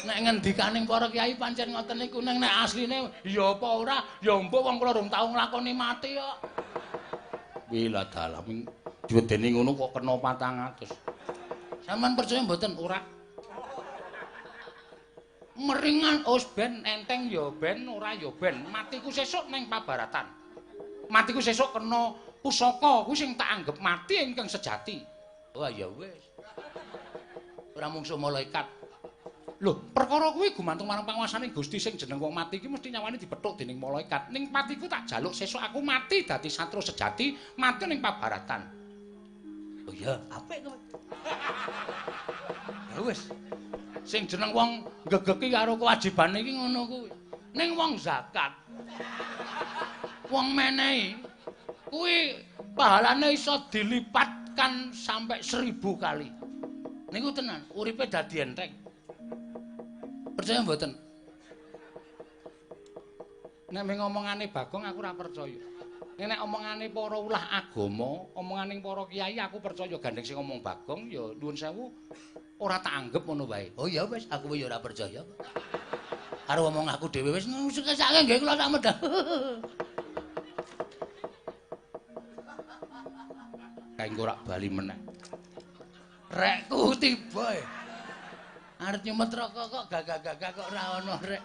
Nek ngendikaning para kiai pancen ngoten niku ning nek asline ya apa ora ya mbok wong kula durung tau nglakoni mati kok. Wila dalam diwedeni ngono kok kena 400. Sampeyan percaya mboten ora? Meringan ben enteng ya ben ora ya ben. Matiku sesuk ning pabaratan. Matiku sesuk kena pusaka kuwi sing tak anggap mati ingkang sejati. Wah ya wis. Ora mungsuh malaikat. Lho, perkara kuwi gumantung marang panguwasaning Gusti sing jeneng wong mati iki mesti nyawane dipethuk dening malaikat. Ning patiku tak jaluk sesuk aku mati dadi satru sejati, mati ning pabaratan. Oh iya, apik kowe. Ya wis. Sing jeneng wong gegeki karo kewajibane iki ngono kuwi. Ning wong zakat. Wong menehi kuwi pahalane iso dilipatkan sampai 1000 kali. Niku tenan, uripe dadi enteng. Percaya mboten? Nek mung omongane Bagong aku ora percaya. Nek omongane para ulah agama, omonganing para kiai aku percaya gandeng sing ngomong Bagong ya nuwun sewu ora tak anggap ngono wae. Oh ya wis, aku ya ora percaya. Karo omong aku dhewe wis ngesake nggih kula tak medal. Kaenggo ora bali meneh. Rekku tiba. Arep nyumet rokok kok gagah-gagah kok ora ono rek.